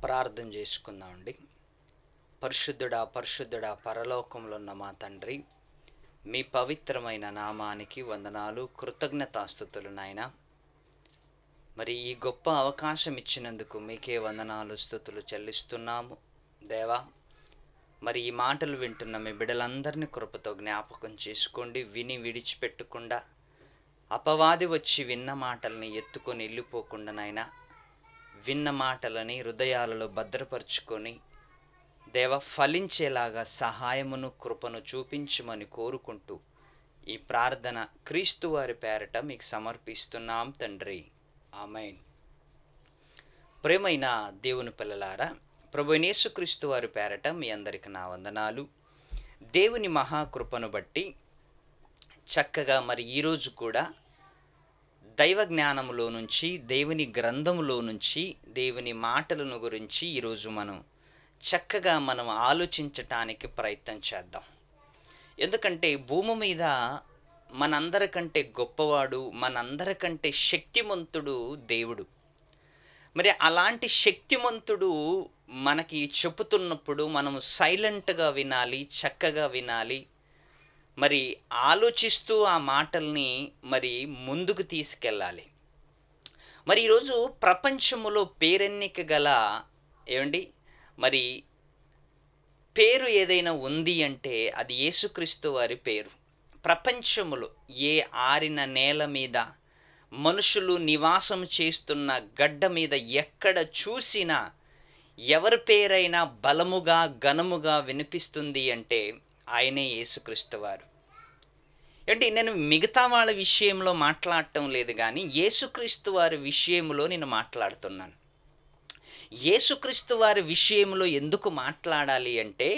ప్రార్థన చేసుకుందామండి. పరిశుద్ధుడా పరిశుద్ధుడా పరలోకంలో ఉన్న మా తండ్రి, మీ పవిత్రమైన నామానికి వందనాలు, కృతజ్ఞతాస్తుతులు నాయన. మరి ఈ గొప్ప అవకాశం ఇచ్చినందుకు మీకే వందనాలు, స్తుతులు చెల్లిస్తున్నాము దేవా. మరి ఈ మాటలు వింటున్న మీ బిడ్డలందరినీ కృపతో జ్ఞాపకం చేసుకోండి. విని విడిచిపెట్టకుండా, అపవాది వచ్చి విన్న మాటల్ని ఎత్తుకొని వెళ్ళిపోకుండా నాయన, విన్న మాటలని హృదయాలలో భద్రపరుచుకొని దేవ ఫలించేలాగా సహాయమును కృపను చూపించమని కోరుకుంటూ ఈ ప్రార్థన క్రీస్తు వారి పేరట మీకు సమర్పిస్తున్నాం తండ్రి, ఆమేన్. ప్రేమైన దేవుని పిల్లలారా, ప్రభువైన యేసుక్రీస్తు వారి పేరట మీ అందరికి నా వందనాలు. దేవుని మహాకృపను బట్టి చక్కగా మరి ఈరోజు కూడా దైవ జ్ఞానములో నుంచి, దేవుని గ్రంథములో నుంచి, దేవుని మాటలను గురించి ఈరోజు చక్కగా మనం ఆలోచించటానికి ప్రయత్నం చేద్దాం. ఎందుకంటే భూమి మీద మనందరికంటే గొప్పవాడు, మనందరికంటే శక్తిమంతుడు దేవుడు. మరి అలాంటి శక్తిమంతుడు మనకి చెప్పుతున్నప్పుడు మనము సైలెంట్గా వినాలి, చక్కగా వినాలి. మరి ఆలోచిస్తూ ఆ మాటల్ని మరి ముందుకు తీసుకెళ్ళాలి. మరి ఈరోజు ప్రపంచములో పేరెన్నిక గల మరి పేరు ఏదైనా ఉంది అంటే అది యేసుక్రీస్తు వారి పేరు. ప్రపంచములో ఏ ఆరిన నేల మీద, మనుషులు నివాసం చేస్తున్న గడ్డ మీద ఎక్కడ చూసినా ఎవరి పేరైనా బలముగా ఘనముగా వినిపిస్తుంది అంటే ఆయనే యేసుక్రీస్తు వారు. నేను మిగతా వాళ్ళ విషయంలో మాట్లాడటం లేదు, కానీ యేసుక్రీస్తు వారి విషయంలో నేను మాట్లాడుతున్నాను. యేసుక్రీస్తు వారి విషయంలో ఎందుకు మాట్లాడాలి అంటే,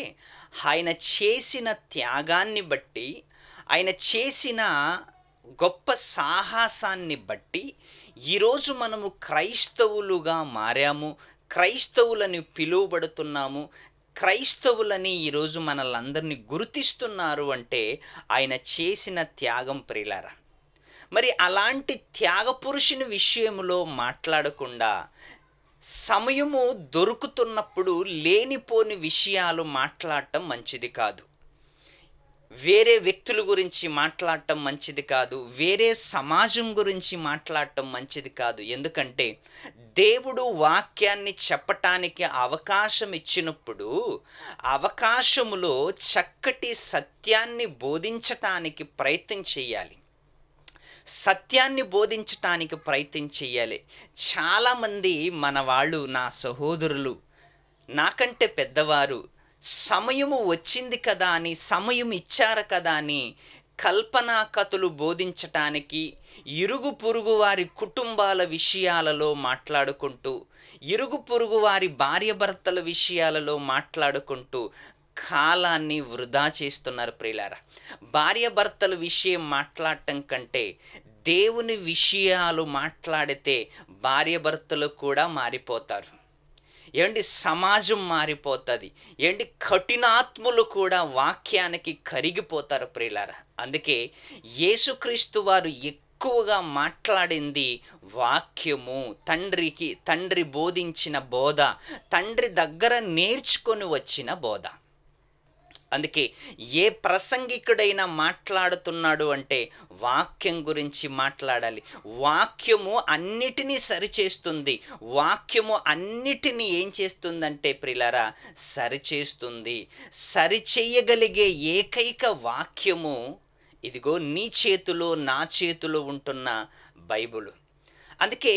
ఆయన చేసిన త్యాగాన్ని బట్టి, ఆయన చేసిన గొప్ప సాహసాన్ని బట్టి ఈరోజు మనము క్రైస్తవులుగా మారాము, క్రైస్తవులని పిలువబడుతున్నాము, క్రైస్తవులని ఈరోజు మనల్ని గుర్తిస్తున్నారు అంటే ఆయన చేసిన త్యాగం ప్రియులారా. మరి అలాంటి త్యాగపురుషుని విషయంలో మాట్లాడకుండా, సమయము దొరుకుతున్నప్పుడు లేనిపోని విషయాలు మాట్లాడటం మంచిది కాదు. వేరే వ్యక్తుల గురించి మాట్లాడటం మంచిది కాదు, వేరే సమాజం గురించి మాట్లాడటం మంచిది కాదు. ఎందుకంటే దేవుడు వాక్యాన్ని చెప్పటానికి అవకాశం ఇచ్చినప్పుడు అవకాశములో చక్కటి సత్యాన్ని బోధించటానికి ప్రయత్నం చేయాలి. సత్యాన్ని బోధించటానికి ప్రయత్నం చేయాలి. చాలామంది మన వాళ్ళు, నా సహోదరులు, నాకంటే పెద్దవారు, సమయము వచ్చింది కదా అని, సమయం ఇచ్చారు కదా అని కల్పనా కథలు బోధించటానికి, ఇరుగు పొరుగు వారి కుటుంబాల విషయాలలో మాట్లాడుకుంటూ, ఇరుగు పొరుగు వారి భార్యాభర్తల విషయాలలో మాట్లాడుకుంటూ కాలాన్ని వృధా చేస్తున్నారు ప్రియులారా. భార్యాభర్తల విషయం మాట్లాడటం కంటే దేవుని విషయాలు మాట్లాడితే భార్యాభర్తలు కూడా మారిపోతారు. సమాజం మారిపోతుంది. కఠినాత్ములు కూడా వాక్యానికి కరిగిపోతారు ప్రియులారా. అందుకే యేసుక్రీస్తు వారు ఎక్కువగా మాట్లాడింది వాక్యము, తండ్రి బోధించిన బోధ, తండ్రి దగ్గర నేర్చుకొని వచ్చిన బోధ. అందుకే ఏ ప్రసంగికుడైనా మాట్లాడుతున్నాడు అంటే వాక్యం గురించి మాట్లాడాలి. వాక్యము అన్నిటినీ సరిచేస్తుంది. వాక్యము అన్నిటినీ ఏం చేస్తుందంటే ప్రియులారా, సరిచేస్తుంది. సరిచేయగలిగే ఏకైక వాక్యము ఇదిగో నీ చేతిలో, నా చేతిలో ఉంటున్న బైబిలు. అందుకే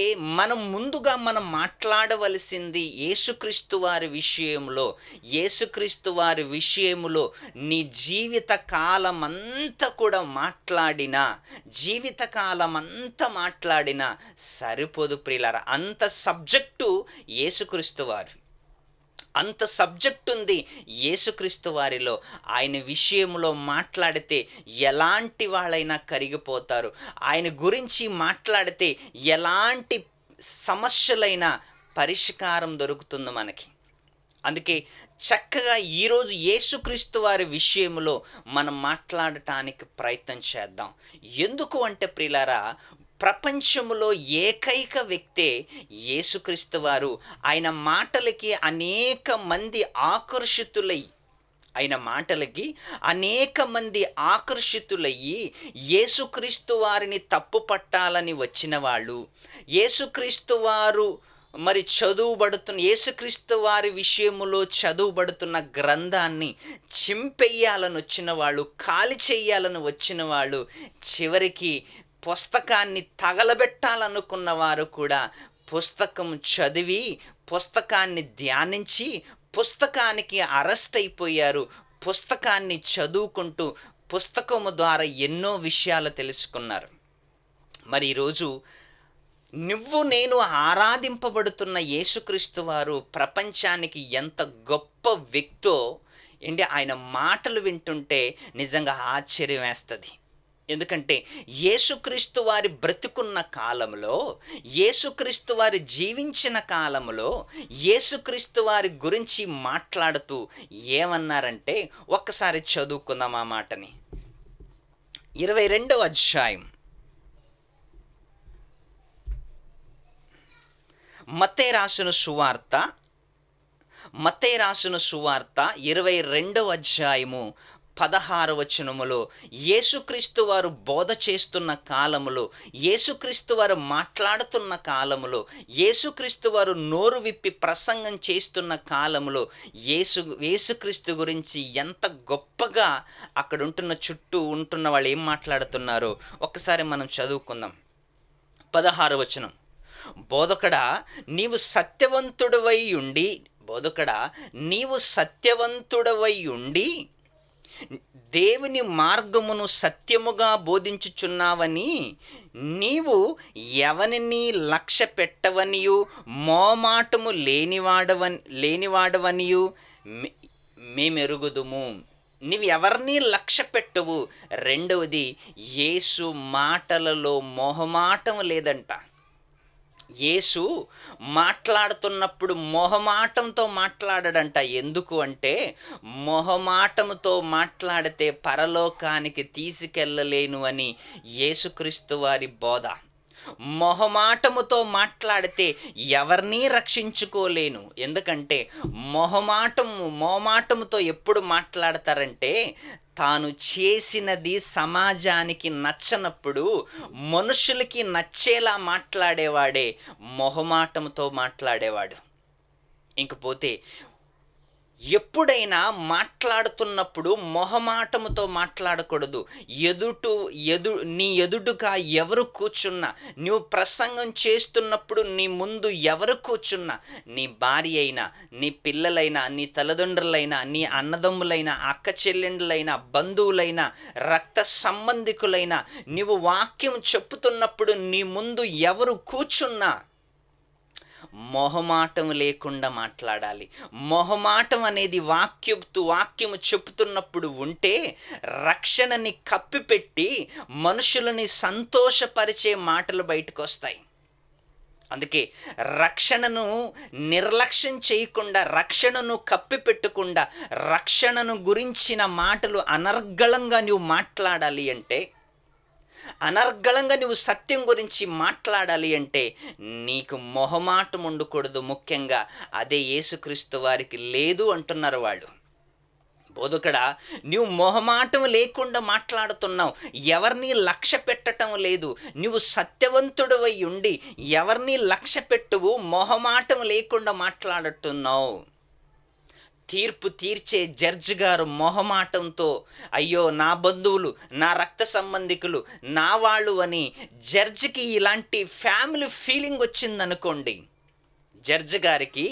ముందుగా మనం మాట్లాడవలసింది యేసుక్రీస్తు వారి విషయంలో. యేసుక్రీస్తు వారి విషయంలో నీ జీవిత కాలమంతా కూడా మాట్లాడినా సరిపోదు ప్రియులారా. అంత సబ్జెక్టు యేసుక్రీస్తు వారు, అంత సబ్జెక్ట్ ఉంది యేసుక్రీస్తు వారిలో. ఆయన విషయంలో మాట్లాడితే ఎలాంటి వాళ్ళైనా కరిగిపోతారు. ఆయన గురించి మాట్లాడితే ఎలాంటి సమస్యలైనా పరిష్కారం దొరుకుతుంది మనకి. అందుకే చక్కగా ఈరోజు యేసుక్రీస్తు వారి విషయంలో మనం మాట్లాడటానికి ప్రయత్నం చేద్దాం. ఎందుకు అంటే ప్రియులారా, ప్రపంచములో ఏకైక వ్యక్తే యేసుక్రీస్తు వారు. ఆయన మాటలకి అనేక మంది ఆకర్షితులై ఆయన మాటలకి అనేక మంది ఆకర్షితులయ్యి యేసుక్రీస్తు వారిని తప్పు పట్టాలని వచ్చిన వాళ్ళు, యేసుక్రీస్తు వారు యేసుక్రీస్తు వారి విషయములో చదువుబడుతున్న గ్రంథాన్ని చింపెయ్యాలని వచ్చిన వాళ్ళు, ఖాళీ చెయ్యాలని వచ్చిన వాళ్ళు, చివరికి పుస్తకాన్ని తగలబెట్టాలనుకున్న వారు కూడా పుస్తకం చదివి, పుస్తకాన్ని ధ్యానించి, పుస్తకానికి అరెస్ట్ అయిపోయారు. పుస్తకాన్ని చదువుకుంటూ పుస్తకము ద్వారా ఎన్నో విషయాలు తెలుసుకున్నారు. మరి ఈరోజు నువ్వు నేను ఆరాధింపబడుతున్న యేసుక్రీస్తు వారు ప్రపంచానికి ఎంత గొప్ప వ్యక్తో ఆయన మాటలు వింటుంటే నిజంగా ఆశ్చర్యం వేస్తుంది. ఎందుకంటే యేసుక్రీస్తు వారి బ్రతుకున్న కాలంలో, యేసుక్రీస్తు వారి జీవించిన కాలంలో యేసుక్రీస్తు వారి గురించి మాట్లాడుతూ ఏమన్నారంటే ఒక్కసారి చదువుకుందాం ఆ మాటని. 22వ అధ్యాయం మత్తయి రాసిన సువార్త 22వ అధ్యాయము 16వ వచనములో యేసుక్రీస్తు వారు బోధ చేస్తున్న కాలములో, యేసుక్రీస్తు వారు మాట్లాడుతున్న కాలములో, యేసుక్రీస్తు వారు నోరు విప్పి ప్రసంగం చేస్తున్న కాలములో యేసుక్రీస్తు గురించి ఎంత గొప్పగా అక్కడ చుట్టూ ఉంటున్న వాళ్ళు ఏం మాట్లాడుతున్నారో ఒక్కసారి మనం చదువుకుందాం. 16వ వచనం. బోధకుడా నీవు సత్యవంతుడవై ఉండి దేవుని మార్గమును సత్యముగా బోధించుచున్నావని నీవు ఎవరిని లక్ష్య పెట్టవనియు మోమాటము లేనివాడవనియు మేమెరుగుదుము. నీవు ఎవరిని లక్ష్య పెట్టవు. రెండవది, యేసు మాటలలో మొహమాటం లేదంట. యేసు మాట్లాడుతున్నప్పుడు మొహమాటంతో మాట్లాడడంట. ఎందుకు అంటే మొహమాటంతో మాట్లాడితే పరలోకానికి తీసుకెళ్ళలేను అని యేసుక్రీస్తు వారి బోధ. మొహమాటముతో మాట్లాడితే ఎవరినీ రక్షించుకోలేను. ఎందుకంటే మొహమాటముతో ఎప్పుడు మాట్లాడతారంటే తాను చేసినది సమాజానికి నచ్చనప్పుడు మనుషులకి నచ్చేలా మాట్లాడేవాడే మొహమాటంతో మాట్లాడేవాడు. ఇంకపోతే ఎప్పుడైనా మాట్లాడుతున్నప్పుడు మొహమాటముతో మాట్లాడకూడదు. నీ ఎదుటుగా ఎవరు కూర్చున్నా, నువ్వు ప్రసంగం చేస్తున్నప్పుడు నీ ముందు ఎవరు కూర్చున్నా, నీ భార్య అయినా, నీ పిల్లలైనా, నీ తల్లిదండ్రులైనా, నీ అన్నదమ్ములైనా, అక్క చెల్లెండ్రులైనా, బంధువులైనా, రక్త సంబంధికులైనా, నీవు వాక్యం చెప్పుతున్నప్పుడు నీ ముందు ఎవరు కూర్చున్నా మొహమాటం లేకుండా మాట్లాడాలి. మొహమాటం అనేది వాక్యము చెప్తున్నప్పుడు ఉంటే రక్షణని కప్పిపెట్టి మనుషులని సంతోషపరిచే మాటలు బయటకు వస్తాయి. అందుకే రక్షణను నిర్లక్ష్యం చేయకుండా, రక్షణను కప్పిపెట్టకుండా, రక్షణను గురించిన మాటలు అనర్గళంగా నువ్వు మాట్లాడాలి అంటే, అనర్గళంగా నువ్వు సత్యం గురించి మాట్లాడాలి అంటే నీకు మొహమాటం ఉండకూడదు. ముఖ్యంగా అదే యేసుక్రీస్తు వారికి లేదు అంటున్నారు వాళ్ళు. బోధకుడా నువ్వు మొహమాటం లేకుండా మాట్లాడుతున్నావు, ఎవరిని లక్ష్య పెట్టడం లేదు. నువ్వు సత్యవంతుడవై ఉండి ఎవరిని లక్ష్య పెట్టువు, మొహమాటం లేకుండా మాట్లాడుతున్నావు. తీర్పు తీర్చే జడ్జి గారు మొహమాటంతో అయ్యో నా బంధువులు, నా రక్త సంబంధికులు, నా వాళ్ళు అని జడ్జికి ఇలాంటి ఫ్యామిలీ ఫీలింగ్ వచ్చిందనుకోండి, జడ్జి గారికి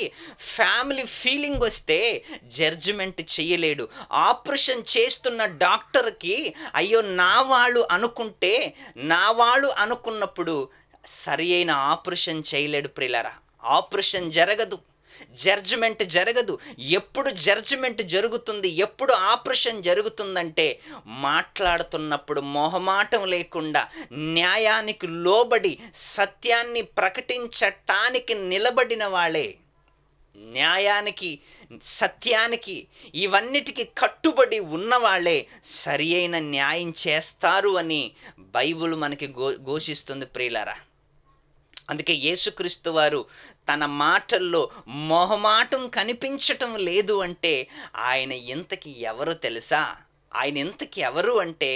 ఫ్యామిలీ ఫీలింగ్ వస్తే జడ్జిమెంట్ చేయలేడు. ఆపరేషన్ చేస్తున్న డాక్టర్కి అయ్యో నా వాళ్ళు అనుకున్నప్పుడు సరి అయిన ఆపరేషన్ చేయలేడు. ప్రియులారా, ఆపరేషన్ జరగదు, జడ్జిమెంట్ జరగదు. ఎప్పుడు జడ్జిమెంట్ జరుగుతుంది, ఎప్పుడు ఆపరేషన్ జరుగుతుందంటే మాట్లాడుతున్నప్పుడు మొహమాటం లేకుండా న్యాయానికి లోబడి సత్యాన్ని ప్రకటించటానికి నిలబడిన వాళ్ళే. న్యాయానికి, సత్యానికి, ఇవన్నిటికీ కట్టుబడి ఉన్నవాళ్లే సరి అయిన న్యాయం చేస్తారు అని బైబిల్ మనకి ఘోషిస్తుంది ప్రియులారా. అందుకే యేసుక్రీస్తు వారు తన మాటల్లో మొహమాటం కనిపించటం లేదు అంటే ఆయన ఇంతకి ఎవరు తెలుసా? ఆయన ఇంతకి ఎవరు అంటే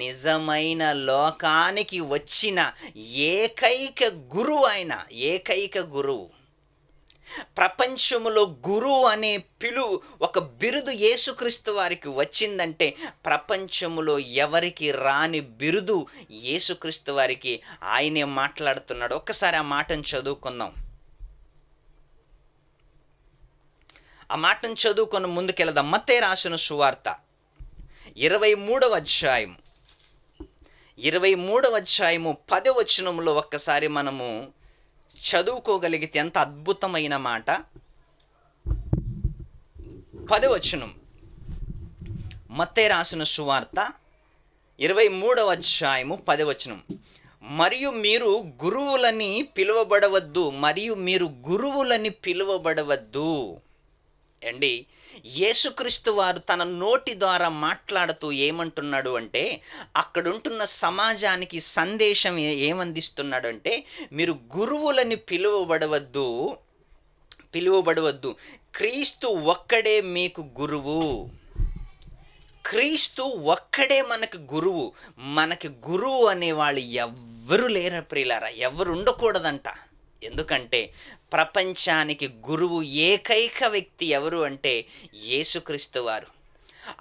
నిజమైన లోకానికి వచ్చిన ఏకైక గురువు. ఆయన ఏకైక గురువు. ప్రపంచములో గురువు అనే ఒక బిరుదు యేసుక్రీస్తు వారికి వచ్చిందంటే ప్రపంచములో ఎవరికి రాని బిరుదు యేసుక్రీస్తు వారికి. ఆయనే మాట్లాడుతున్నాడు. ఒక్కసారి ఆ మాటను చదువుకుందాం. ఆ మాటను చదువుకొని ముందుకెళ్దాం. మత్తయి రాసిన సువార్త 23వ అధ్యాయం 10వ వచనంలో ఒక్కసారి మనము చదువుకోగలిగితే ఎంత అద్భుతమైన మాట. 10వ వచనం, మత్తయి రాసిన సువార్త 23వ అధ్యాయము 10వ వచనం. మరియు మీరు గురువులని పిలువబడవద్దు. అండి, యేసుక్రీస్తు వారు తన నోటి ద్వారా మాట్లాడుతూ ఏమంటున్నాడు అంటే, అక్కడుంటున్న సమాజానికి సందేశం ఏమందిస్తున్నాడు అంటే, మీరు గురువులని పిలువబడవద్దు, క్రీస్తు ఒక్కడే మీకు గురువు. క్రీస్తు ఒక్కడే మనకు గురువు. మనకి గురువు అనేవాళ్ళు ఎవ్వరు లేరు ప్రియులారా, ఎవరు ఉండకూడదంట. ఎందుకంటే ప్రపంచానికి గురువు ఏకైక వ్యక్తి ఎవరు అంటే యేసుక్రీస్తు వారు.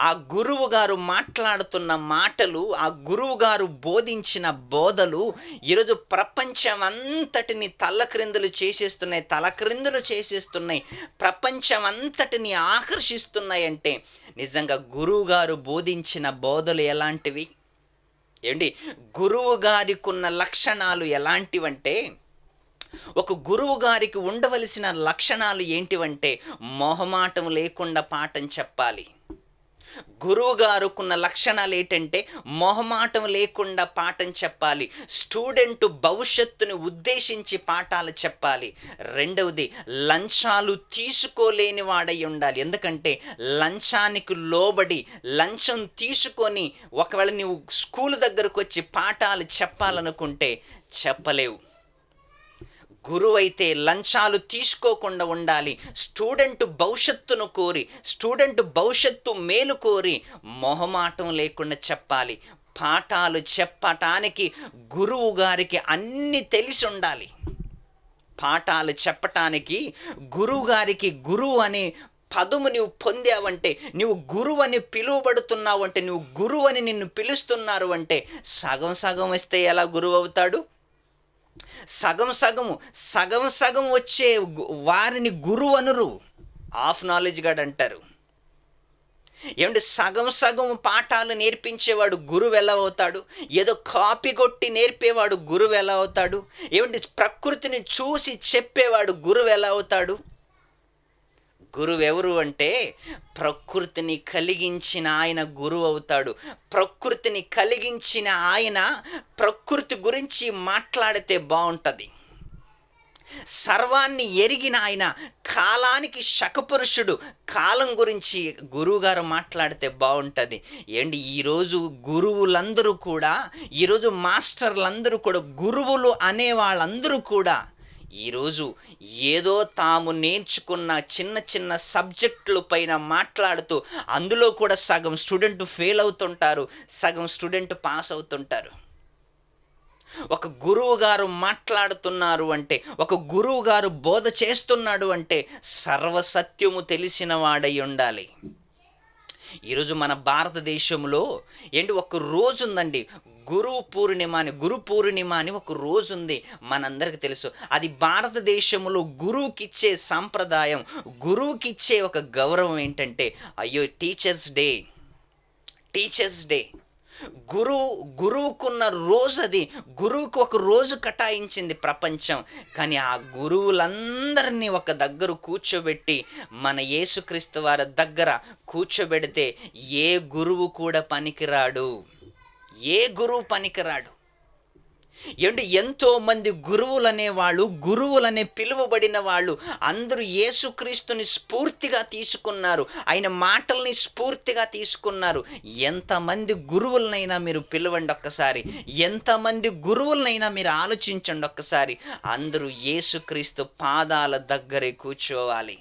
ఆ గురువు గారు మాట్లాడుతున్న మాటలు, ఆ గురువు గారు బోధించిన బోధలు ఈరోజు ప్రపంచం అంతటిని తలక్రిందులు చేసేస్తున్నాయి. ప్రపంచం అంతటిని ఆకర్షిస్తున్నాయి. అంటే నిజంగా గురువు గారు బోధించిన బోధలు ఎలాంటివి? ఏంటి, గురువు గారికి ఉన్న లక్షణాలు ఎలాంటివంటే, ఒక గురువు గారికి ఉండవలసిన లక్షణాలు ఏంటివంటే మొహమాటం లేకుండా పాఠం చెప్పాలి. గురువు గారుకున్న లక్షణాలు ఏంటంటే మొహమాటం లేకుండా పాఠం చెప్పాలి. స్టూడెంట్ భవిష్యత్తుని ఉద్దేశించి పాఠాలు చెప్పాలి. రెండవది, లంచాలు తీసుకోలేని వాడై ఉండాలి. ఎందుకంటే లంచానికి లోబడి లంచం తీసుకొని ఒకవేళ నువ్వు స్కూల్ దగ్గరకు వచ్చి పాఠాలు చెప్పాలనుకుంటే చెప్పలేవు. గురువు అయితే లంచాలు తీసుకోకుండా ఉండాలి. స్టూడెంట్ భవిష్యత్తు మేలు కోరి మొహమాటం లేకుండా చెప్పాలి. పాఠాలు చెప్పటానికి గురువు గారికి అన్నీ తెలిసి ఉండాలి. పాఠాలు చెప్పటానికి గురువు గారికి గురువు అనే పదము నువ్వు పొందావంటే, నువ్వు గురువు అని పిలువబడుతున్నావు అంటే, నువ్వు గురువు అని నిన్ను పిలుస్తున్నారు అంటే సగం వస్తే ఎలా గురువు అవుతాడు? సగం వచ్చే వారిని గురువు అనరు, హాఫ్ నాలెడ్జ్ గాడు అంటారు. ఏమంటే సగం పాఠాలు నేర్పించేవాడు గురువు ఎలా అవుతాడు? ఏదో కాపీ కొట్టి నేర్పేవాడు గురువు ఎలా అవుతాడు? ఏమంటే ప్రకృతిని చూసి చెప్పేవాడు గురువు ఎలా అవుతాడు? గురువు ఎవరు అంటే ప్రకృతిని కలిగించిన ఆయన గురువు అవుతాడు. ప్రకృతిని కలిగించిన ఆయన ప్రకృతి గురించి మాట్లాడితే బాగుంటుంది. సర్వాన్ని ఎరిగిన ఆయన కాలానికి శకపురుషుడు, కాలం గురించి గురువుగారు మాట్లాడితే బాగుంటుంది. ఏంటి, ఈరోజు గురువులందరూ కూడా, ఈరోజు మాస్టర్లందరూ కూడా, గురువులు అనే వాళ్ళందరూ కూడా ఈరోజు ఏదో తాము నేర్చుకున్న చిన్న సబ్జెక్టుల పైన మాట్లాడుతూ, అందులో కూడా సగం స్టూడెంట్ ఫెయిల్ అవుతుంటారు, సగం స్టూడెంట్ పాస్ అవుతుంటారు. ఒక గురువు గారు మాట్లాడుతున్నారు అంటే, ఒక గురువు గారు బోధ చేస్తున్నాడు అంటే సర్వసత్యము తెలిసిన వాడై ఉండాలి. ఈరోజు మన భారతదేశంలో ఒక రోజు ఉందండి, గురు పూర్ణిమ అని ఒక రోజు ఉంది. మనందరికీ తెలుసు. అది భారతదేశంలో గురువుకిచ్చే సాంప్రదాయం, గురువుకిచ్చే ఒక గౌరవం ఏంటంటే, అయ్యో టీచర్స్ డే. గురువుకున్న రోజు అది. గురువుకు ఒక రోజు కేటాయించింది ప్రపంచం. కానీ ఆ గురువులందరినీ ఒక దగ్గర కూర్చోబెట్టి, మన యేసుక్రీస్తు వారి దగ్గర కూర్చోబెడితే ఏ గురువు కూడా పనికిరాడు. ఎంతో మంది గురువులనేవాళ్ళు, గురువులనే పిలువబడిన వాళ్ళు అందరూ యేసుక్రీస్తుని స్ఫూర్తిగా తీసుకున్నారు. ఆయన మాటల్ని స్ఫూర్తిగా తీసుకున్నారు. ఎంతమంది గురువులనైనా మీరు పిలవండి ఒక్కసారి, ఎంతమంది గురువులనైనా మీరు ఆలోచించండి ఒక్కసారి. అందరూ యేసుక్రీస్తు పాదాల దగ్గరే కూర్చోవాలి.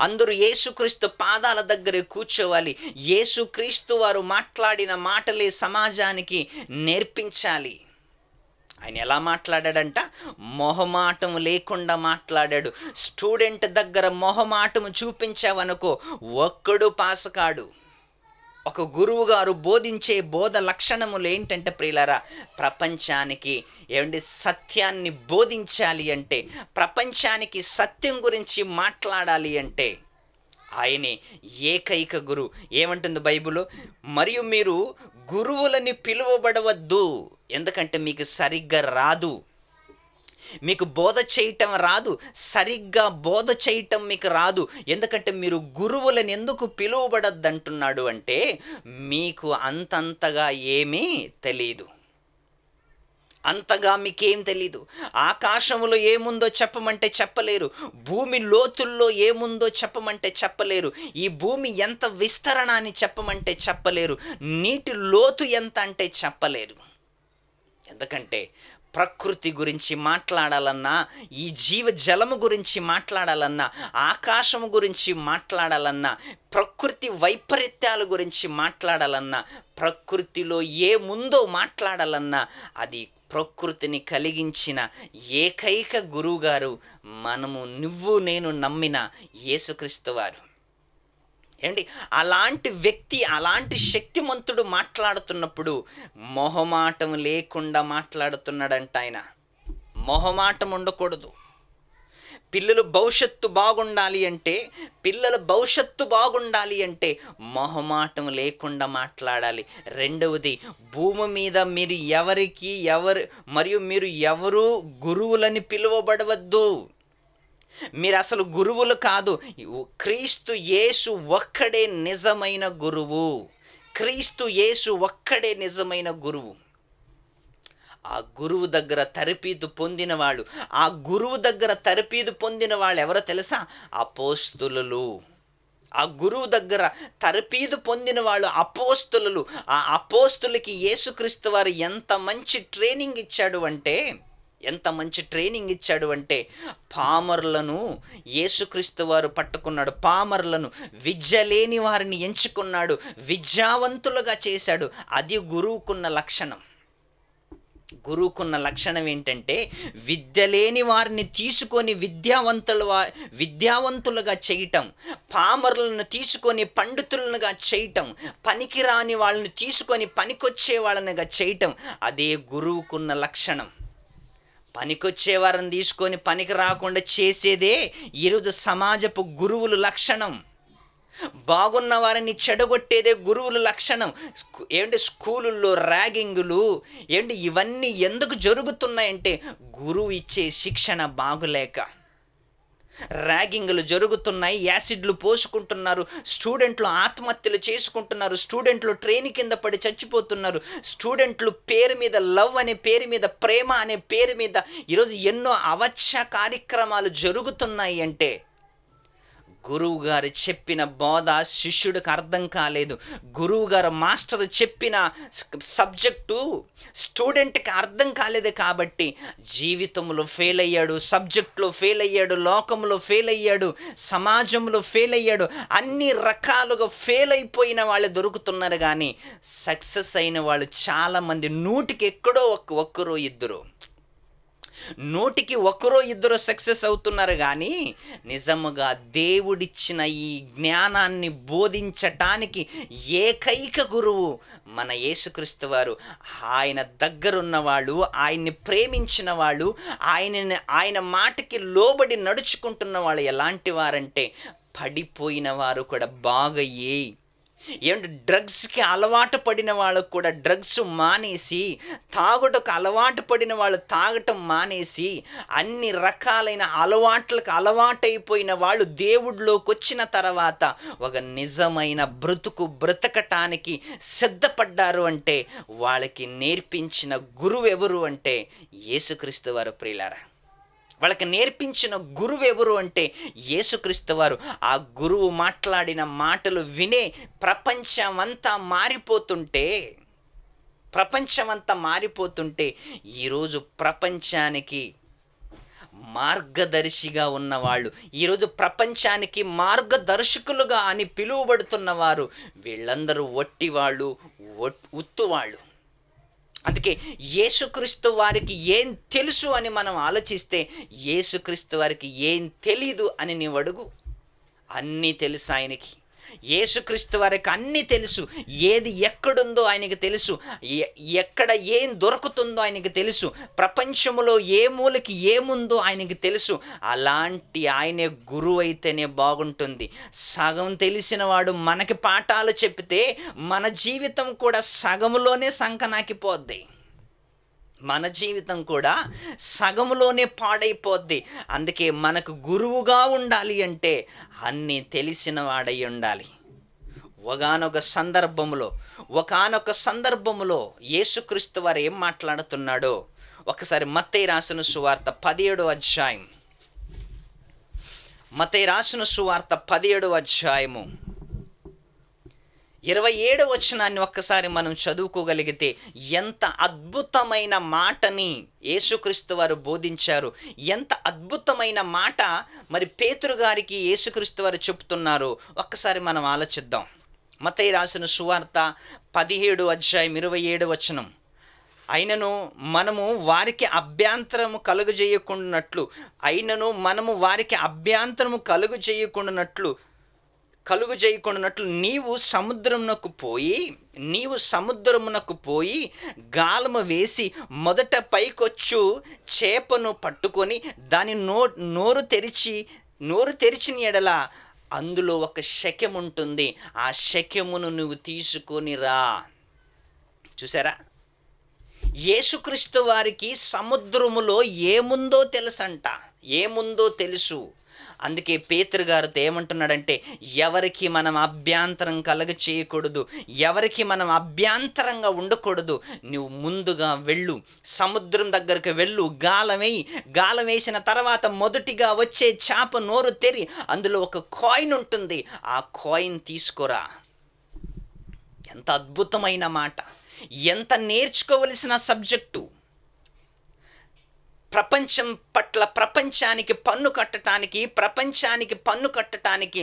అందరూ యేసుక్రీస్తు పాదాల దగ్గరే కూర్చోవాలి. యేసుక్రీస్తు వారు మాట్లాడిన మాటలే సమాజానికి నేర్పించాలి. ఆయన ఎలా మాట్లాడాడంట? మొహమాటం లేకుండా మాట్లాడాడు. స్టూడెంట్ దగ్గర మొహమాటము చూపించావనుకో ఒక్కడు పాస్ కాడు. ఒక గురువు గారు బోధించే బోధ లక్షణములు ఏంటంటే ప్రియులారా, ప్రపంచానికి సత్యాన్ని బోధించాలి అంటే, ప్రపంచానికి సత్యం గురించి మాట్లాడాలి అంటే ఆయనే ఏకైక గురువు. ఏమంటుంది బైబిల్? మరియు మీరు గురువులని పిలువబడవద్దు, ఎందుకంటే మీకు సరిగ్గా రాదు, మీకు బోధ చేయటం రాదు, సరిగ్గా బోధ చేయటం మీకు రాదు. ఎందుకంటే మీరు గురువులను ఎందుకు పిలువబడద్దు అంటున్నాడు అంటే, మీకు అంతంతగా ఏమీ తెలీదు, అంతగా మీకేం తెలీదు. ఆకాశంలో ఏముందో చెప్పమంటే చెప్పలేరు, భూమి లోతుల్లో ఏముందో చెప్పమంటే చెప్పలేరు, ఈ భూమి ఎంత విస్తరణ అని చెప్పమంటే చెప్పలేరు, నీటి లోతు ఎంత అంటే చెప్పలేరు. ఎందుకంటే ప్రకృతి గురించి మాట్లాడాలన్నా, ఈ జీవజలము గురించి మాట్లాడాలన్నా, ఆకాశము గురించి మాట్లాడాలన్నా, ప్రకృతి వైపరీత్యాల గురించి మాట్లాడాలన్నా, ప్రకృతిలో ఏముందో మాట్లాడాలన్నా, అది ప్రకృతిని కలిగించిన ఏకైక గురువుగారు నువ్వు నేను నమ్మిన యేసుక్రీస్తు వారు. అలాంటి వ్యక్తి, అలాంటి శక్తిమంతుడు మాట్లాడుతున్నప్పుడు మొహమాటం లేకుండా మాట్లాడుతున్నాడంట ఆయన. మొహమాటం ఉండకూడదు. పిల్లల భవిష్యత్తు బాగుండాలి అంటే మొహమాటం లేకుండా మాట్లాడాలి. రెండవది, భూమి మీద మీరు ఎవరు గురువులని పిలువబడవద్దు. మీరు అసలు గురువులు కాదు. క్రీస్తు యేసు ఒక్కడే నిజమైన గురువు. క్రీస్తు యేసు ఒక్కడే నిజమైన గురువు. ఆ గురువు దగ్గర తరబీదు పొందిన వాళ్ళు ఎవరో తెలుసా? అపోస్తులు. ఆ గురువు దగ్గర తరబీదు పొందిన వాళ్ళు అపోస్తులు. ఆ అపోస్తులకి యేసుక్రీస్తు వారు ఎంత మంచి ట్రైనింగ్ ఇచ్చాడు అంటే పామరులను యేసుక్రీస్తు వారు పట్టుకున్నాడు. పామరులను, విద్య లేని వారిని ఎంచుకున్నాడు, విద్యావంతులుగా చేశాడు. అది గురువుకున్న లక్షణం ఏంటంటే, విద్య లేని వారిని తీసుకొని విద్యావంతులుగా చేయటం, పామరులను తీసుకొని పండితులుగా చేయటం, పనికిరాని వాళ్ళని తీసుకొని పనికొచ్చే వాళ్ళనిగా చేయటం, అదే గురువుకున్న లక్షణం. పనికొచ్చే వారిని తీసుకొని పనికి రాకుండా చేసేదే ఈరోజు సమాజపు గురువుల లక్షణం. బాగున్న వారిని చెడగొట్టేదే గురువుల లక్షణం. స్కూలుల్లో ర్యాగింగులు ఇవన్నీ ఎందుకు జరుగుతున్నాయంటే, గురువు ఇచ్చే శిక్షణ బాగులేక. ర్యాగింగ్లు జరుగుతున్నాయి, యాసిడ్లు పోసుకుంటున్నారు, స్టూడెంట్లు ఆత్మహత్యలు చేసుకుంటున్నారు, స్టూడెంట్లు ట్రైన్ కింద పడి చచ్చిపోతున్నారు, స్టూడెంట్లు పేరు మీద లవ్ అనే పేరు మీద, ప్రేమ అనే పేరు మీద ఈరోజు ఎన్నో అవాచ్య కార్యక్రమాలు జరుగుతున్నాయి. అంటే గురువు గారు చెప్పిన బోధ శిష్యుడికి అర్థం కాలేదు. గురువు గారు మాస్టర్ చెప్పిన సబ్జెక్టు స్టూడెంట్కి అర్థం కాలేదు కాబట్టి జీవితంలో ఫెయిల్ అయ్యాడు, సబ్జెక్ట్లో ఫెయిల్ అయ్యాడు, లోకంలో ఫెయిల్ అయ్యాడు, సమాజంలో ఫెయిల్ అయ్యాడు. అన్ని రకాలుగా ఫెయిల్ అయిపోయిన వాళ్ళు దొరుకుతున్నారు, కానీ సక్సెస్ అయిన వాళ్ళు చాలామంది, నూటికి ఎక్కడో ఒక్కరో ఇద్దరు, నూటికి ఒకరో ఇద్దరు సక్సెస్ అవుతున్నారు. కానీ నిజముగా దేవుడిచ్చిన ఈ జ్ఞానాన్ని బోధించటానికి ఏకైక గురువు మన యేసుక్రీస్తు వారు. ఆయన దగ్గరున్న వాళ్ళు, ఆయన్ని ప్రేమించిన వాళ్ళు, ఆయన మాటకి లోబడి నడుచుకుంటున్న వాళ్ళు ఎలాంటి వారంటే, పడిపోయిన వారు కూడా బాగయ్యి ఏమంటే డ్రగ్స్కి అలవాటు పడిన వాళ్ళకు కూడా డ్రగ్స్ మానేసి, తాగుటకు అలవాటు పడిన వాళ్ళు తాగటం మానేసి, అన్ని రకాలైన అలవాట్లకు అలవాటైపోయిన వాళ్ళు దేవుడిలోకి వచ్చిన తర్వాత ఒక నిజమైన బ్రతకటానికి సిద్ధపడ్డారు అంటే వాళ్ళకి నేర్పించిన గురువు ఎవరు అంటే యేసుక్రీస్తు వారు. ప్రియులారా, వాళ్ళకి నేర్పించిన గురువు ఎవరు అంటే యేసుక్రీస్తు వారు. ఆ గురువు మాట్లాడిన మాటలు వినే ప్రపంచమంతా మారిపోతుంటే ఈరోజు ప్రపంచానికి మార్గదర్శిగా ఉన్నవాళ్ళు, ఈరోజు ప్రపంచానికి మార్గదర్శకులుగా అని పిలువబడుతున్న వారు వీళ్ళందరూ వట్టివాళ్ళు, ఉత్తువాళ్ళు. అందుకే యేసుక్రీస్తు వారికి ఏం తెలుసు అని మనం ఆలోచిస్తే, యేసుక్రీస్తు వారికి ఏం తెలీదు అని నీవు అడుగు. అన్నీ తెలుసు ఆయనకి. యేసుక్రీస్తు వారికి అన్నీ తెలుసు. ఏది ఎక్కడుందో ఆయనకి తెలుసు, ఎక్కడ ఏం దొరుకుతుందో ఆయనకి తెలుసు, ప్రపంచంలో ఏ మూలకి ఏముందో ఆయనకి తెలుసు. అలాంటి ఆయనే గురువు అయితేనే బాగుంటుంది. సగం తెలిసిన వాడు మనకి పాఠాలు చెప్తే మన జీవితం కూడా సగంలోనే సంకనాకిపోద్ది. మన జీవితం కూడా సగంలోనే పాడైపోద్ది. అందుకే మనకు గురువుగా ఉండాలి అంటే అన్నీ తెలిసిన వాడై ఉండాలి. ఒకానొక సందర్భములో యేసుక్రీస్తు వారు ఏం మాట్లాడుతున్నాడో ఒకసారి మత్తయి రాసిన సువార్త 17వ అధ్యాయం, మత్తయి రాసిన సువార్త 17వ అధ్యాయము 27వ వచనాన్ని ఒక్కసారి మనం చదువుకోగలిగితే ఎంత అద్భుతమైన మాటని యేసుక్రీస్తు వారు బోధించారు. ఎంత అద్భుతమైన మాట మరి పేతురు గారికి యేసుక్రీస్తు వారు చెప్తున్నారు. ఒక్కసారి మనం ఆలోచిద్దాం. మత్తయి రాసిన సువార్త 17వ అధ్యాయం 27వ వచనం. అయినను మనము వారికి అభ్యంతరము కలుగు చేయకుండానట్లు నీవు సముద్రమునకు పోయి గాలము వేసి మొదట పైకొచ్చు చేపను పట్టుకొని దాని నోరు తెరిచిన ఎడల అందులో ఒక శక్యం ఉంటుంది. ఆ శక్యమును నువ్వు తీసుకొని రా. చూసారా, యేసుక్రీస్తు వారికి సముద్రములో ఏముందో తెలుసు. అందుకే పేతురు గారితో ఏమంటున్నాడంటే, ఎవరికి మనం అభ్యంతరం కలగ చేయకూడదు, ఎవరికి మనం అభ్యంతరంగా ఉండకూడదు. నువ్వు ముందుగా వెళ్ళు, సముద్రం దగ్గరికి వెళ్ళు, గాలం వేసిన తర్వాత మొదటిగా వచ్చే చేప నోరు తెరి అందులో ఒక కాయిన్ ఉంటుంది, ఆ కాయిన్ తీసుకురా. ఎంత అద్భుతమైన మాట, ఎంత నేర్చుకోవలసిన సబ్జెక్టు. ప్రపంచం పట్ల ప్రపంచానికి పన్ను కట్టడానికి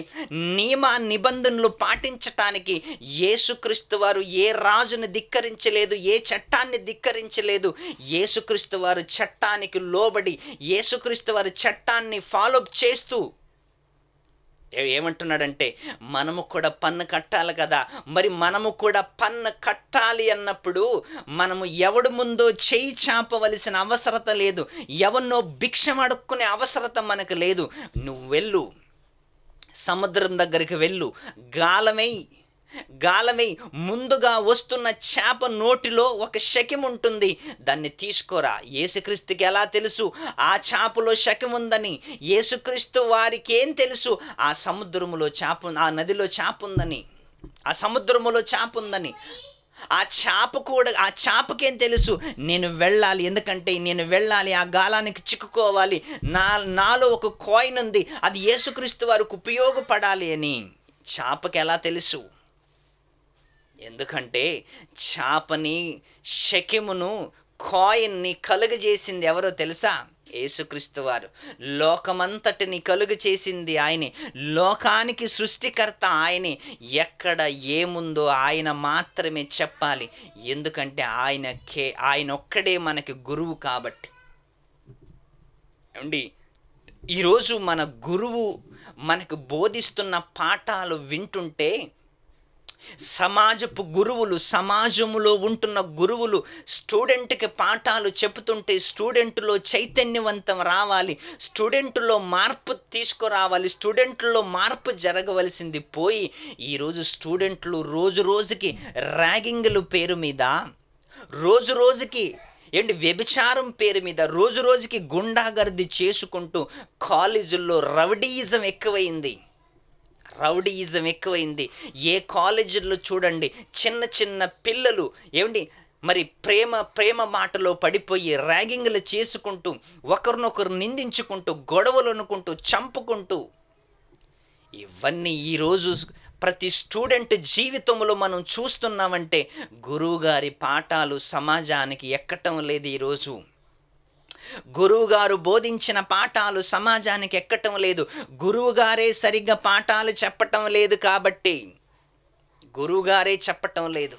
నియమ నిబంధనలు పాటించటానికి యేసుక్రీస్తు వారు ఏ రాజును ధిక్కరించలేదు, ఏ చట్టాన్ని ధిక్కరించలేదు. యేసుక్రీస్తు వారు చట్టానికి లోబడి, యేసుక్రీస్తు వారు చట్టాన్ని ఫాలో చేస్తూ ఏమంటున్నాడంటే, మనము కూడా పన్ను కట్టాలి కదా. మరి మనము కూడా పన్ను కట్టాలి అన్నప్పుడు మనము ఎవడు ముందో చేయి చాపవలసిన అవసరత లేదు, ఎవరినో భిక్షం అడుక్కునే అవసరత మనకు లేదు. నువ్వు వెళ్ళు, సముద్రం దగ్గరికి వెళ్ళు, గాలమై ముందుగా వస్తున్న చేప నోటిలో ఒక శక్యం ఉంటుంది, దాన్ని తీసుకోరా. యేసుక్రీస్తుకి ఎలా తెలుసు ఆ చేపలో శక్యం ఉందని? యేసుక్రీస్తు వారికి ఏం తెలుసు? ఆ సముద్రములో ఆ నదిలో చేప ఉందని, ఆ సముద్రములో చేప ఉందని. ఆ చేపకేం తెలుసు? నేను వెళ్ళాలి, ఎందుకంటే నేను వెళ్ళాలి, ఆ గాలానికి చిక్కుకోవాలి, నాలో ఒక కాయిన్ ఉంది, అది యేసుక్రీస్తు వారికి ఉపయోగపడాలి అని. చేపకి ఎలా తెలుసు? ఎందుకంటే చేపని, శక్యమును, కాయిన్ని కలుగజేసింది ఎవరో తెలుసా? యేసుక్రీస్తు వారు. లోకమంతటిని కలుగు చేసింది ఆయనే, లోకానికి సృష్టికర్త ఆయనే. ఎక్కడ ఏముందో ఆయన మాత్రమే చెప్పాలి, ఎందుకంటే ఆయన ఒక్కడే మనకి గురువు కాబట్టి. అండి, ఈరోజు మన గురువు మనకు బోధిస్తున్న పాఠాలు వింటుంటే సమాజపు గురువులు, సమాజములో ఉంటున్న గురువులు స్టూడెంట్కి పాఠాలు చెబుతుంటే స్టూడెంట్లో చైతన్యవంతం రావాలి, స్టూడెంట్లో మార్పు తీసుకురావాలి, స్టూడెంట్లో మార్పు జరగవలసింది పోయి ఈరోజు స్టూడెంట్లు రోజు రోజుకి ర్యాగింగ్లు పేరు మీద, రోజు రోజుకి వ్యభిచారం పేరు మీద, రోజు రోజుకి గుండాగర్ది చేసుకుంటూ కాలేజీల్లో రౌడీయిజం ఎక్కువైంది. ఏ కాలేజీల్లో చూడండి చిన్న చిన్న పిల్లలు మరి ప్రేమ మాటలో పడిపోయి ర్యాగింగ్లు చేసుకుంటూ, ఒకరినొకరు నిందించుకుంటూ, గొడవలు అనుకుంటూ, చంపుకుంటూ, ఇవన్నీ ఈరోజు ప్రతి స్టూడెంట్ జీవితంలో మనం చూస్తున్నామంటే గురువుగారి పాఠాలు సమాజానికి ఎక్కటం లేదు. ఈరోజు గురువుగారు బోధించిన పాఠాలు సమాజానికి ఎక్కటం లేదు. గురువుగారే సరిగ్గా పాఠాలు చెప్పటం లేదు కాబట్టి, గురువుగారే చెప్పటం లేదు.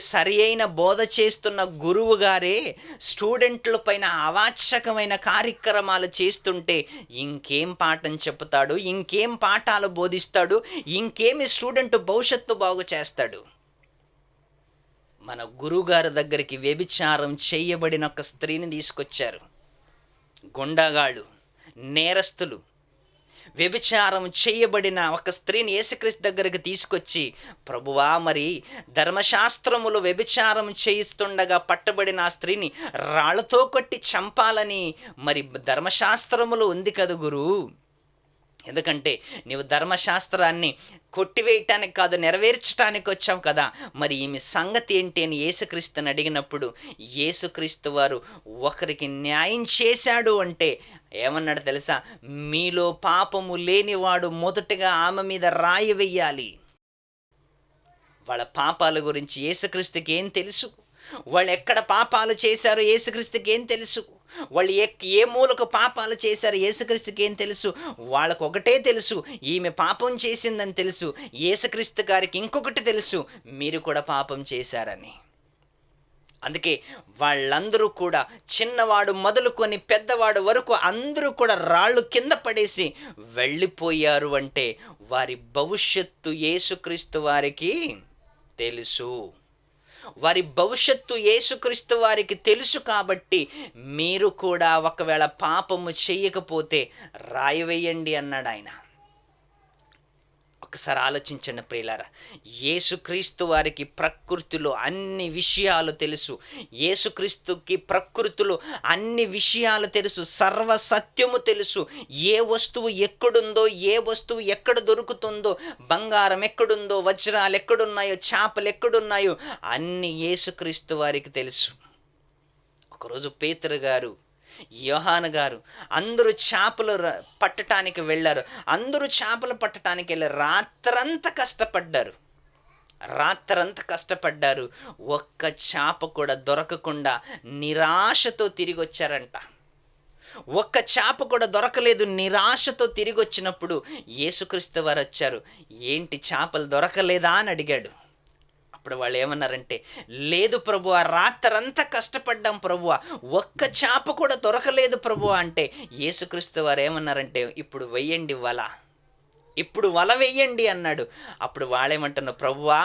సరి అయిన బోధ చేస్తున్న గురువు గారే స్టూడెంట్ల పైన అవాచ్యకమైన కార్యక్రమాలు చేస్తుంటే ఇంకేం పాఠం చెప్తాడు, ఇంకేం పాఠాలు బోధిస్తాడు, ఇంకేమి స్టూడెంట్ భవిష్యత్తు బాగు చేస్తాడు? మన గురువుగారి దగ్గరికి వ్యభిచారం చేయబడిన ఒక స్త్రీని తీసుకొచ్చారు. గుండాగాళ్ళు, నేరస్తులు, వ్యభిచారం చేయబడిన ఒక స్త్రీని యేసుక్రీస్తు దగ్గరికి తీసుకొచ్చి, ప్రభువా, మరి ధర్మశాస్త్రములు వ్యభిచారం చేయిస్తుండగా పట్టబడిన ఆ స్త్రీని రాళ్లతో కొట్టి చంపాలని మరి ధర్మశాస్త్రములు ఉంది కదా గురు, ఎందుకంటే నీవు ధర్మశాస్త్రాన్ని కొట్టివేయటానికి కాదు నెరవేర్చడానికి వచ్చావు కదా, మరి ఈమె సంగతి ఏంటి అని యేసుక్రీస్తుని అడిగినప్పుడు యేసుక్రీస్తు వారు ఒకరికి న్యాయం చేశాడు అంటే ఏమన్నాడు తెలుసా? మీలో పాపము లేనివాడు మొదటగా ఆమె మీద రాయి వెయ్యాలి. వాళ్ళ పాపాల గురించి యేసుక్రీస్తుకి ఏం తెలుసు? వాళ్ళు ఎక్కడ పాపాలు చేశారో యేసుక్రీస్తుకి ఏం తెలుసు? వాళ్ళు ఏ మూలకు పాపాలు చేశారు యేసుక్రీస్తుకి ఏం తెలుసు? వాళ్ళకు ఒకటే తెలుసు, ఈమె పాపం చేసిందని తెలుసు. యేసుక్రీస్తు గారికి ఇంకొకటి తెలుసు, మీరు కూడా పాపం చేశారని. అందుకే వాళ్ళందరూ కూడా చిన్నవాడు మొదలుకొని పెద్దవాడు వరకు అందరూ కూడా రాళ్ళు కింద పడేసి వెళ్ళిపోయారు. అంటే వారి భవిష్యత్తు యేసుక్రీస్తు వారికి తెలుసు. వారి భవిష్యత్తు యేసుక్రీస్తు వారికి తెలుసు కాబట్టి మీరు కూడా ఒకవేళ పాపము చేయకపోతే రాయి వేయండి అన్నాడు ఆయన. ఒకసారి ఆలోచించండి ప్రియులారా, యేసుక్రీస్తు వారికి ప్రకృతిలో అన్ని విషయాలు తెలుసు. యేసుక్రీస్తుకి ప్రకృతిలో అన్ని విషయాలు తెలుసు, సర్వసత్యము తెలుసు. ఏ వస్తువు ఎక్కడుందో, ఏ వస్తువు ఎక్కడ దొరుకుతుందో, బంగారం ఎక్కడుందో, వజ్రాలు ఎక్కడున్నాయో, చేపలు ఎక్కడున్నాయో అన్ని యేసుక్రీస్తు వారికి తెలుసు. ఒకరోజు పేతురు గారు, యోహాను గారు అందరూ చేపలు పట్టడానికి వెళ్ళారు. అందరూ చేపలు పట్టడానికి వెళ్ళారు. రాత్రంతా కష్టపడ్డారు. ఒక్క చేప కూడా దొరకకుండా నిరాశతో తిరిగి వచ్చారంట. ఒక్క చేప కూడా దొరకలేదు. నిరాశతో తిరిగి వచ్చినప్పుడు యేసుక్రీస్తు వారు వచ్చారు. ఏంటి చేపలు దొరకలేదా అని అడిగాడు. అప్పుడు వాళ్ళు ఏమన్నారంటే, లేదు ప్రభువా, రాత్రంతా కష్టపడ్డాం ప్రభువా, ఒక్క చేప కూడా దొరకలేదు ప్రభువా అంటే యేసుక్రీస్తు వారు ఏమన్నారంటే, ఇప్పుడు వల వెయ్యండి అన్నాడు. అప్పుడు వాళ్ళేమంటున్నారు, ప్రభువా,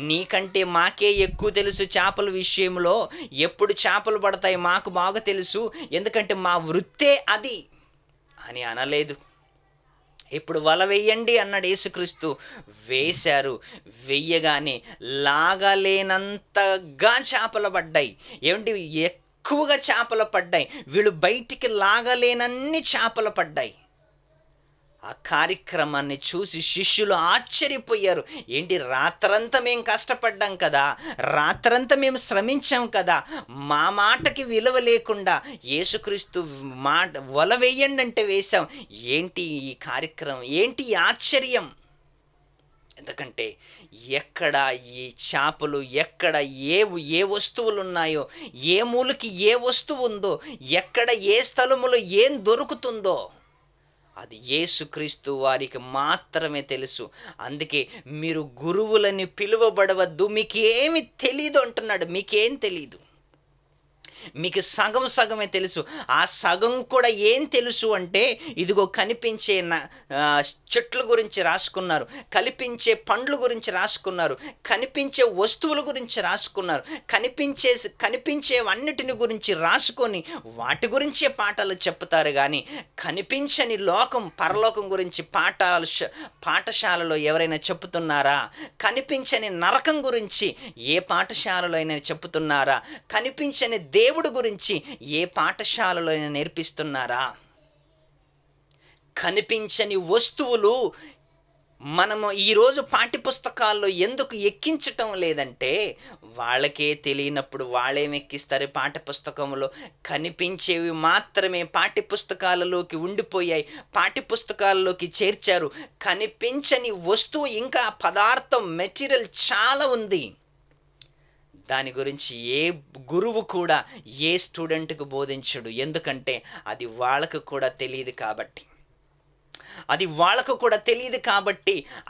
నీకంటే మాకే ఎక్కువ తెలుసు చేపల విషయంలో, ఎప్పుడు చేపలు పడతాయి మాకు బాగా తెలుసు, ఎందుకంటే మా వృత్తే అది అని అనలేదు. ఇప్పుడు వల వెయ్యండి అన్నాడు యేసుక్రీస్తు. వేశారు. వెయ్యగానే లాగలేనంతగా చేపలు పడ్డాయి. ఎక్కువగా చేపలు పడ్డాయి. వీళ్ళు బయటికి లాగలేనన్ని చేపలు పడ్డాయి. ఆ కార్యక్రమాన్ని చూసి శిష్యులు ఆశ్చర్యపోయారు. రాత్రంతా మేము కష్టపడ్డాం కదా, రాత్రంతా మేము శ్రమించాం కదా, మా మాటకి విలువ లేకుండా యేసుక్రీస్తు వల వేయండి అంటే వేశాం. ఏంటి ఈ కార్యక్రమం, ఏంటి ఈ ఆశ్చర్యం? ఎందుకంటే ఎక్కడ ఈ చేపలు, ఎక్కడ ఏ వస్తువులు ఉన్నాయో, ఏ మూలకి ఏ వస్తువు ఉందో, ఎక్కడ ఏ స్థలములో ఏం దొరుకుతుందో అది యేసుక్రీస్తు వారికి మాత్రమే తెలుసు. అందుకే మీరు గురువులని పిలువబడవద్దు, మీకేమి తెలీదు అంటున్నాడు. మీకేం తెలీదు, మీకు సగం సగమే తెలుసు. ఆ సగం కూడా ఏం తెలుసు అంటే, ఇదిగో కనిపించే చెట్ల గురించి రాసుకున్నారు, కనిపించే పండ్ల గురించి రాసుకున్నారు, కనిపించే వస్తువుల గురించి రాసుకున్నారు, కనిపించేవన్నిటిని గురించి రాసుకొని వాటి గురించే పాఠాలు చెప్తారు. కానీ కనిపించని లోకం, పరలోకం గురించి పాఠశాలలో ఎవరైనా చెప్తున్నారా? కనిపించని నరకం గురించి ఏ పాఠశాలలో అయినా చెప్తున్నారా? కనిపించని దేవుడు గురించి ఏ పాఠశాలలో అయినా నేర్పిస్తున్నారా? కనిపించని వస్తువులు మనము ఈరోజు పాఠ్యపుస్తకాల్లో ఎందుకు ఎక్కించటం లేదంటే, వాళ్ళకే తెలియనప్పుడు వాళ్ళేం ఎక్కిస్తారు పాఠ్యపుస్తకంలో? కనిపించేవి మాత్రమే పాఠ్యపుస్తకాలలోకి ఉండిపోయాయి, పాఠ్యపుస్తకాల్లోకి చేర్చారు. కనిపించని వస్తువు, ఇంకా పదార్థం, మెటీరియల్ చాలా ఉంది. దాని గురించి ఏ గురువు కూడా ఏ స్టూడెంట్కి బోధించడు. ఎందుకంటే అది వాళ్ళకు కూడా తెలియదు కాబట్టి.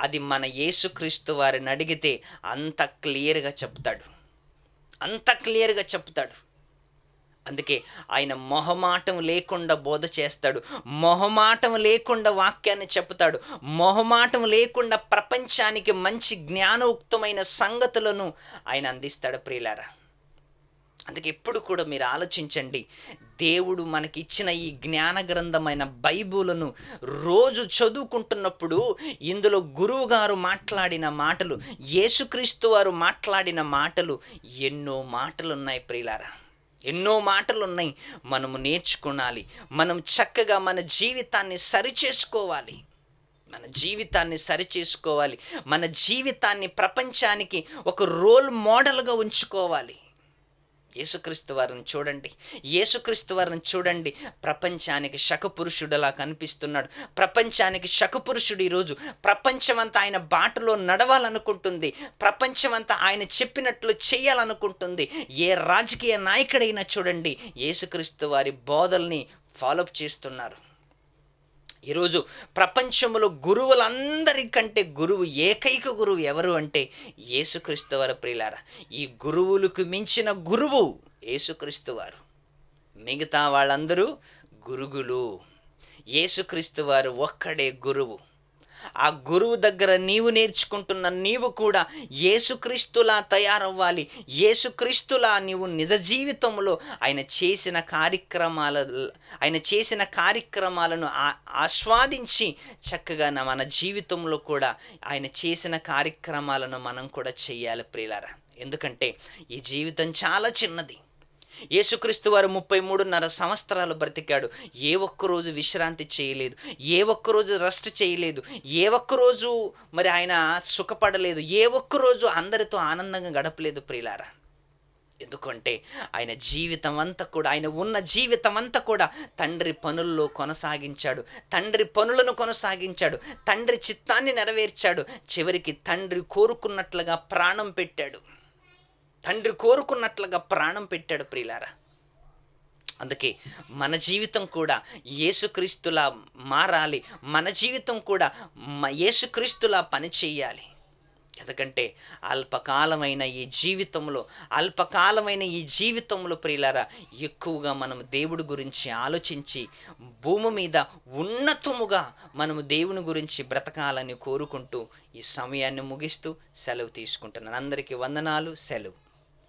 అది మన యేసుక్రీస్తు వారిని అడిగితే అంత క్లియర్గా చెప్తాడు. అందుకే ఆయన మొహమాటం లేకుండా బోధ చేస్తాడు, మొహమాటం లేకుండా వాక్యాన్ని చెప్తాడు, మొహమాటం లేకుండా ప్రపంచానికి మంచి జ్ఞానోక్తమైన సంగతులను ఆయన అందిస్తాడు ప్రియులారా. అందుకే ఎప్పుడు కూడా మీరు ఆలోచించండి, దేవుడు మనకి ఇచ్చిన ఈ జ్ఞాన గ్రంథమైన బైబిలును రోజు చదువుకుంటున్నప్పుడు ఇందులో గురువుగారు మాట్లాడిన మాటలు, యేసుక్రీస్తు వారు మాట్లాడిన మాటలు, ఎన్నో మాటలు ఉన్నాయి ప్రియులారా, ఎన్నో మాటలు ఉన్నాయి. మనము నేర్చుకోవాలి, మనం చక్కగా మన జీవితాన్ని సరిచేసుకోవాలి, మన జీవితాన్ని ప్రపంచానికి ఒక రోల్ మోడల్గా ఉంచుకోవాలి. యేసుక్రీస్తు వారిని చూడండి, ప్రపంచానికి శకపురుషుడులా కనిపిస్తున్నాడు. ప్రపంచానికి శకపురుషుడు. ఈరోజు ప్రపంచమంతా ఆయన బాటలో నడవాలనుకుంటుంది, ప్రపంచమంతా ఆయన చెప్పినట్లు చేయాలనుకుంటుంది. ఏ రాజకీయ నాయకుడైనా చూడండి, యేసుక్రీస్తు వారి బోధల్ని ఫాలోఅప్ చేస్తున్నారు. ఈరోజు ప్రపంచంలో గురువులందరికంటే ఏకైక గురువు ఎవరు అంటే యేసుక్రీస్తు వారు ప్రియులారా. ఈ గురువులకు మించిన గురువు యేసుక్రీస్తు వారు, మిగతా వాళ్ళందరూ గురుగులు. యేసుక్రీస్తు వారు ఒక్కడే గురువు. ఆ గురువు దగ్గర నీవు కూడా యేసుక్రీస్తులా తయారవ్వాలి. యేసుక్రీస్తులా నీవు నిజ జీవితంలో ఆయన చేసిన కార్యక్రమాలను ఆస్వాదించి చక్కగా మన జీవితంలో కూడా ఆయన చేసిన కార్యక్రమాలను మనం కూడా చేయాలి ప్రియులారా. ఎందుకంటే ఈ జీవితం చాలా చిన్నది. యేసుక్రీస్తు వారు 33.5 సంవత్సరాలు బ్రతికాడు. ఏ ఒక్కరోజు విశ్రాంతి చేయలేదు, ఏ ఒక్కరోజు రెస్ట్ చేయలేదు, ఏ ఒక్కరోజు మరి ఆయన సుఖపడలేదు, ఏ ఒక్కరోజు అందరితో ఆనందంగా గడపలేదు ప్రియులారా. ఎందుకంటే ఆయన జీవితం అంతా కూడా, ఆయన ఉన్న జీవితం అంతా కూడా తండ్రి పనులను కొనసాగించాడు, తండ్రి చిత్తాన్ని నెరవేర్చాడు. చివరికి తండ్రి కోరుకున్నట్లుగా ప్రాణం పెట్టాడు ప్రియులారా. అందుకే మన జీవితం కూడా యేసుక్రీస్తులా మారాలి, మన జీవితం కూడా యేసుక్రీస్తులా పనిచేయాలి. ఎందుకంటే అల్పకాలమైన ఈ జీవితంలో ప్రియులారా, ఎక్కువగా మనం దేవుడి గురించి ఆలోచించి భూమి మీద ఉన్నతముగా మనము దేవుని గురించి బ్రతకాలని కోరుకుంటూ ఈ సమయాన్ని ముగిస్తూ సెలవు తీసుకుంటున్నాను. అందరికీ వందనాలు, సెలవు.